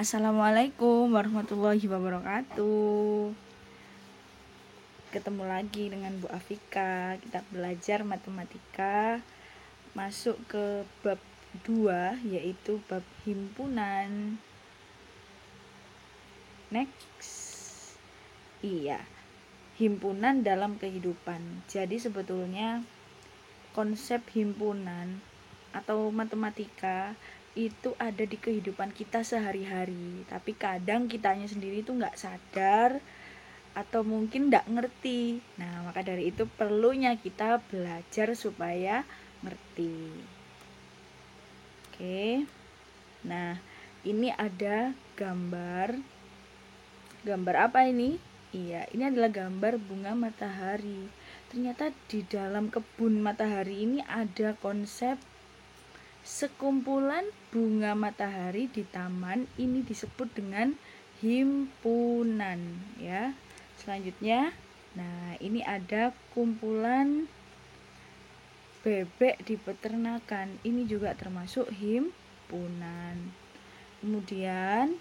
Assalamualaikum warahmatullahi wabarakatuh. Ketemu lagi dengan Bu Afika. Kita belajar matematika, masuk ke bab 2, yaitu bab himpunan. Next. Iya, himpunan dalam kehidupan. Jadi sebetulnya konsep himpunan atau matematika itu ada di kehidupan kita sehari-hari, tapi kadang kitanya sendiri itu nggak sadar atau mungkin nggak ngerti. Nah, maka dari itu perlunya kita belajar supaya ngerti. Oke. Nah, ini ada gambar. Gambar apa ini? Iya, ini adalah gambar bunga matahari. Ternyata di dalam kebun matahari ini ada konsep sekumpulan bunga matahari di taman. Ini disebut dengan himpunan, ya. Selanjutnya, nah ini ada kumpulan bebek di peternakan. Ini juga termasuk himpunan. Kemudian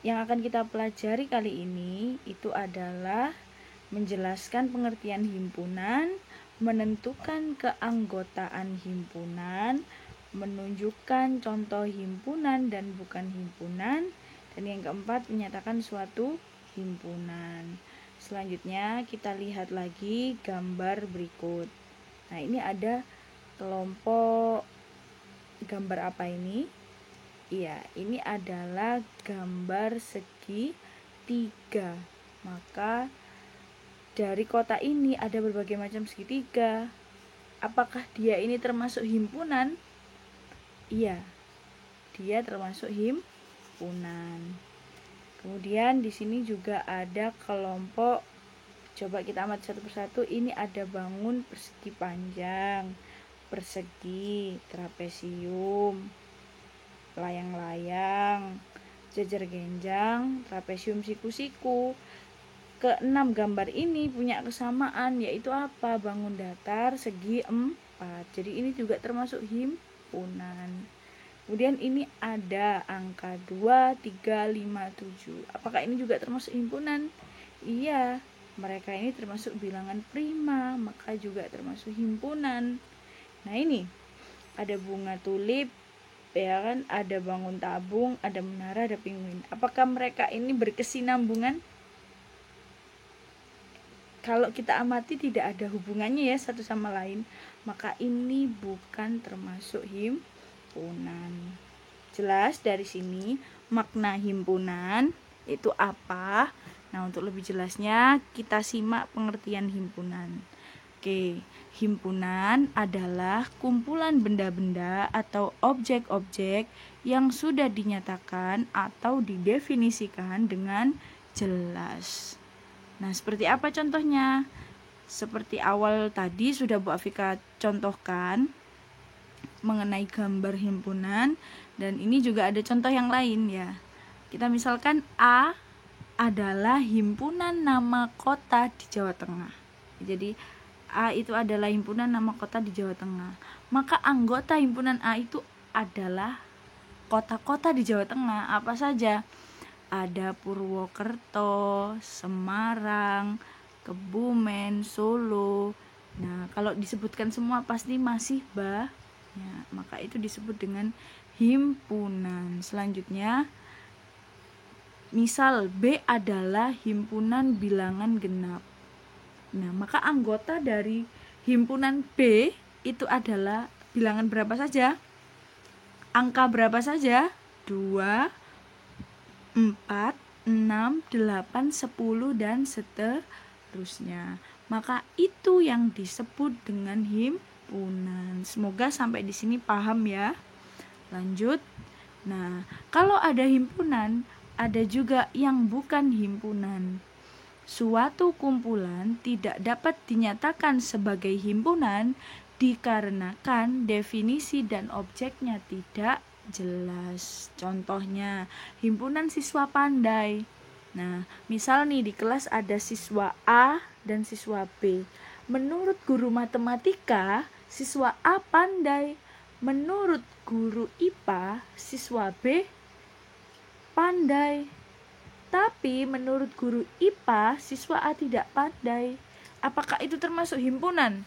yang akan kita pelajari kali ini itu adalah menjelaskan pengertian himpunan, menentukan keanggotaan himpunan, menunjukkan contoh himpunan dan bukan himpunan, dan yang keempat menyatakan suatu himpunan. Selanjutnya kita lihat lagi gambar berikut. Nah, ini ada kelompok gambar apa ini? Iya, ini adalah gambar segi 3. Maka dari kotak ini ada berbagai macam segitiga. Apakah dia ini termasuk himpunan? Iya, dia termasuk himpunan. Kemudian di sini juga ada kelompok. Coba kita amati satu persatu. Ini ada bangun persegi panjang, persegi, trapesium, layang-layang, jajar genjang, trapesium siku-siku. Keenam gambar ini punya kesamaan, yaitu apa? Bangun datar segi 4. Jadi ini juga termasuk himpunan. Kemudian ini ada angka 2, 3, 5, 7. Apakah ini juga termasuk himpunan? Iya, mereka ini termasuk bilangan prima, maka juga termasuk himpunan. Nah, ini ada bunga tulip, ya kan? Ada bangun tabung, ada menara, ada penguin. Apakah mereka ini berkesinambungan? Kalau kita amati tidak ada hubungannya ya satu sama lain, maka ini bukan termasuk himpunan. Jelas dari sini makna himpunan itu apa? Nah, untuk lebih jelasnya kita simak pengertian himpunan. Oke, himpunan adalah kumpulan benda-benda atau objek-objek yang sudah dinyatakan atau didefinisikan dengan jelas. Nah, seperti apa contohnya? Seperti awal tadi sudah Bu Afika contohkan mengenai gambar himpunan, dan ini juga ada contoh yang lain ya. Kita misalkan A adalah himpunan nama kota di Jawa Tengah. Jadi A itu adalah himpunan nama kota di Jawa Tengah. Maka anggota himpunan A itu adalah kota-kota di Jawa Tengah. Apa saja? Ada Purwokerto, Semarang, Kebumen, Solo. Nah, kalau disebutkan semua pasti masih banyak. Maka itu disebut dengan himpunan. Selanjutnya, misal B adalah himpunan bilangan genap. Nah, maka anggota dari himpunan B itu adalah bilangan berapa saja? Angka berapa saja? 2, 4, 6, 8, 10, dan seterusnya. Maka itu yang disebut dengan himpunan. Semoga sampai di sini paham ya. Lanjut. Nah, kalau ada himpunan, ada juga yang bukan himpunan. Suatu kumpulan tidak dapat dinyatakan sebagai himpunan dikarenakan definisi dan objeknya tidak jelas. Contohnya, himpunan siswa pandai. Nah, misal nih di kelas ada siswa A dan siswa B. Menurut guru matematika, siswa A pandai. Menurut guru IPA, siswa B pandai. Tapi menurut guru IPA, siswa A tidak pandai. Apakah itu termasuk himpunan?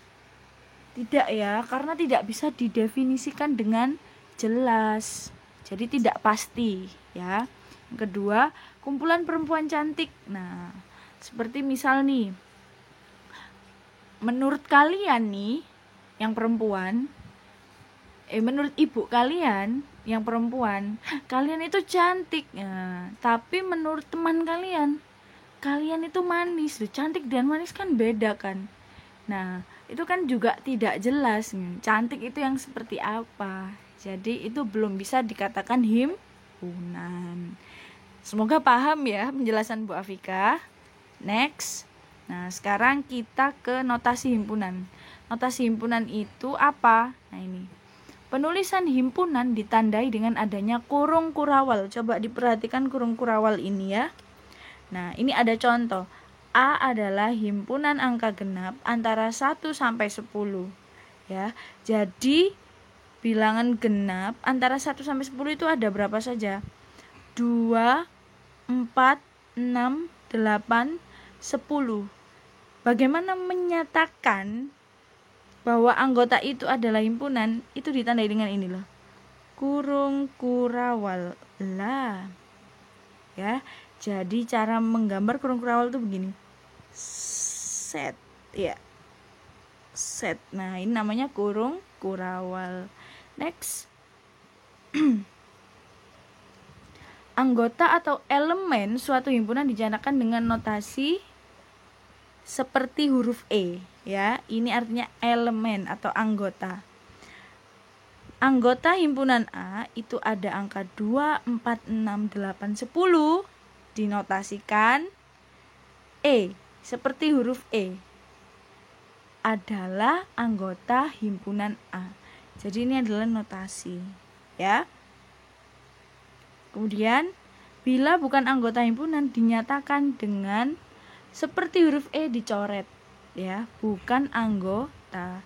Tidak ya, karena tidak bisa didefinisikan dengan jelas. Jadi tidak pasti ya. Yang kedua, kumpulan perempuan cantik. Nah, seperti misal nih, menurut kalian nih yang perempuan, menurut ibu kalian yang perempuan, kalian itu cantik. Nah, tapi menurut teman kalian, kalian itu manis. Loh, cantik dan manis kan beda kan. Nah, itu kan juga tidak jelas nih, cantik itu yang seperti apa. Jadi itu belum bisa dikatakan himpunan. Semoga paham ya penjelasan Bu Afika. Next. Nah, sekarang kita ke notasi himpunan. Notasi himpunan itu apa? Nah, ini. Penulisan himpunan ditandai dengan adanya kurung kurawal. Coba diperhatikan kurung kurawal ini ya. Nah, ini ada contoh. A adalah himpunan angka genap antara 1 sampai 10. Ya. Jadi bilangan genap antara 1 sampai 10 itu ada berapa saja? 2, 4, 6, 8, 10. Bagaimana menyatakan bahwa anggota itu adalah himpunan? Itu ditandai dengan ini loh. Kurung kurawal lah. Ya. Jadi cara menggambar kurung kurawal itu begini. Set, ya. Set. Nah, ini namanya kurung kurawal. Next. Anggota atau elemen suatu himpunan dinyatakan dengan notasi seperti huruf E, ya. Ini artinya elemen atau anggota. Anggota himpunan A itu ada angka 2, 4, 6, 8, 10. Dinotasikan E, seperti huruf E. Adalah anggota himpunan A. Jadi ini adalah notasi, ya. Kemudian, bila bukan anggota himpunan dinyatakan dengan seperti huruf E dicoret, ya, bukan anggota.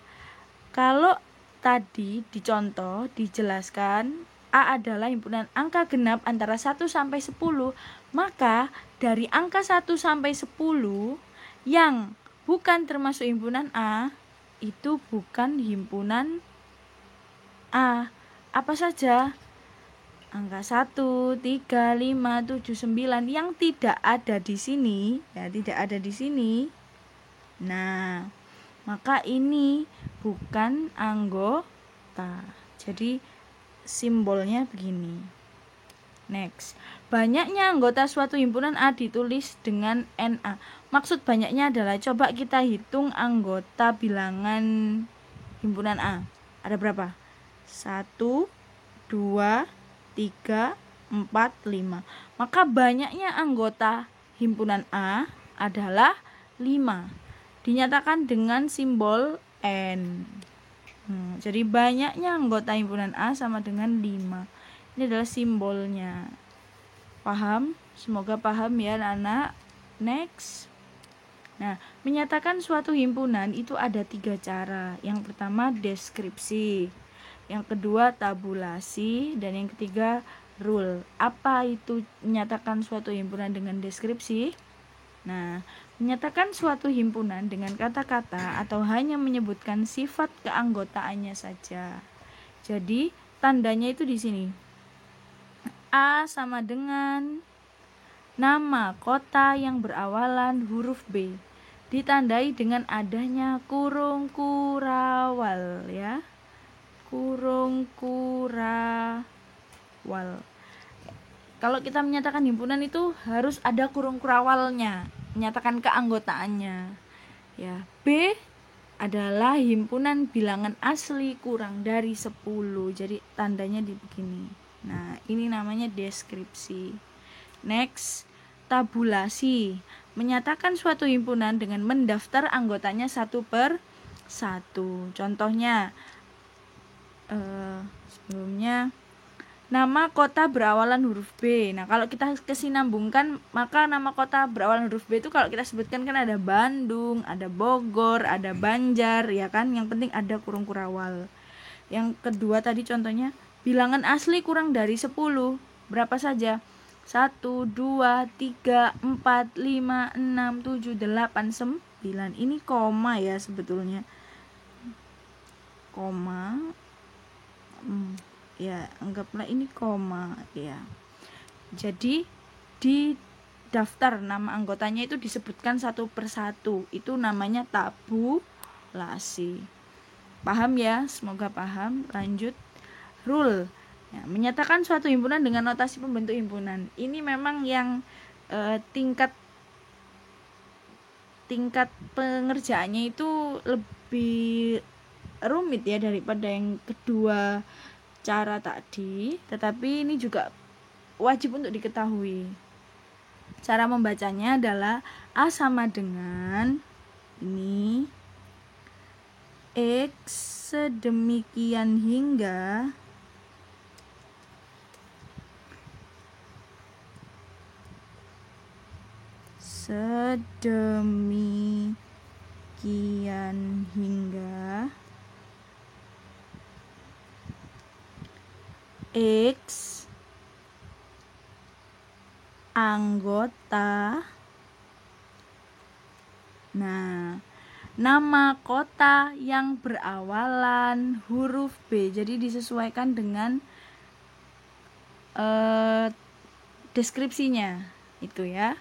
Kalau tadi dicontoh, dijelaskan A adalah himpunan angka genap antara 1 sampai 10, maka dari angka 1 sampai 10 yang bukan termasuk himpunan A, itu bukan himpunan A. Apa saja? Angka 1, 3, 5, 7, 9 yang tidak ada di sini, ya, tidak ada di sini. Nah, maka ini bukan anggota. Jadi simbolnya begini. Next. Banyaknya anggota suatu himpunan A ditulis dengan NA. Maksud banyaknya adalah coba kita hitung anggota bilangan himpunan A. Ada berapa? 1, 2, 3, 4, 5. Maka banyaknya anggota himpunan A adalah 5. Dinyatakan dengan simbol N. Jadi banyaknya anggota himpunan A sama dengan 5. Ini adalah simbolnya. Paham? Semoga paham ya anak-anak. Next. Nah, menyatakan suatu himpunan itu ada 3 cara. Yang pertama deskripsi, yang kedua tabulasi, dan yang ketiga rule. Apa itu menyatakan suatu himpunan dengan deskripsi? Nah, menyatakan suatu himpunan dengan kata-kata atau hanya menyebutkan sifat keanggotaannya saja. Jadi tandanya itu di sini. A sama dengan nama kota yang berawalan huruf B, ditandai dengan adanya kurung kurawal, ya. Kurung kurawal. Kalau kita menyatakan himpunan itu harus ada kurung kurawalnya, menyatakan keanggotaannya. Ya, B adalah himpunan bilangan asli kurang dari 10. Jadi tandanya di begini. Nah, ini namanya deskripsi. Next, tabulasi. Menyatakan suatu himpunan dengan mendaftar anggotanya 1 per 1. Contohnya, sebelumnya nama kota berawalan huruf B. Nah, kalau kita kesinambungkan, maka nama kota berawalan huruf B itu kalau kita sebutkan kan ada Bandung, ada Bogor, ada Banjar, ya kan? Yang penting ada kurung kurawal. Yang kedua tadi contohnya, bilangan asli kurang dari 10. Berapa saja? 1, 2, 3, 4, 5, 6, 7, 8, 9. Ini koma ya sebetulnya. Koma. Ya, anggaplah ini koma ya. Jadi di daftar nama anggotanya itu disebutkan satu persatu. Itu namanya tabulasi. Paham ya? Semoga paham. Lanjut. Rule. Ya, menyatakan suatu himpunan dengan notasi pembentuk himpunan. Ini memang yang tingkat pengerjaannya itu lebih rumit ya daripada yang kedua cara tadi, tetapi ini juga wajib untuk diketahui. Cara membacanya adalah A sama dengan ini X sedemikian hingga X anggota. Nah, nama kota yang berawalan huruf B. Jadi disesuaikan dengan deskripsinya itu ya.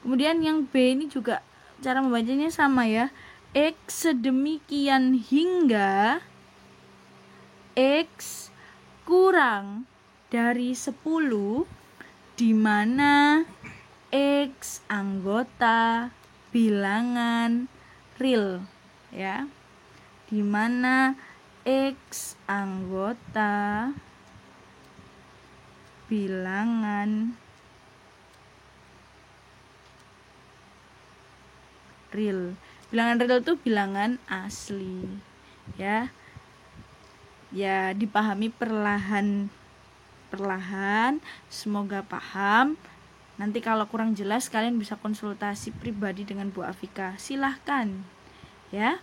Kemudian yang B ini juga cara membacanya sama ya. X sedemikian hingga X kurang dari 10 di mana X anggota bilangan real ya. Di mana X anggota bilangan real. Bilangan real itu bilangan asli ya. Ya, dipahami perlahan. Semoga paham. Nanti kalau kurang jelas kalian bisa konsultasi pribadi dengan Bu Afika. Silahkan ya.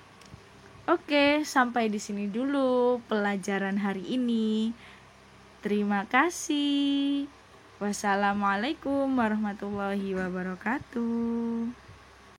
Oke, sampai di sini dulu pelajaran hari ini. Terima kasih. Wassalamualaikum warahmatullahi wabarakatuh.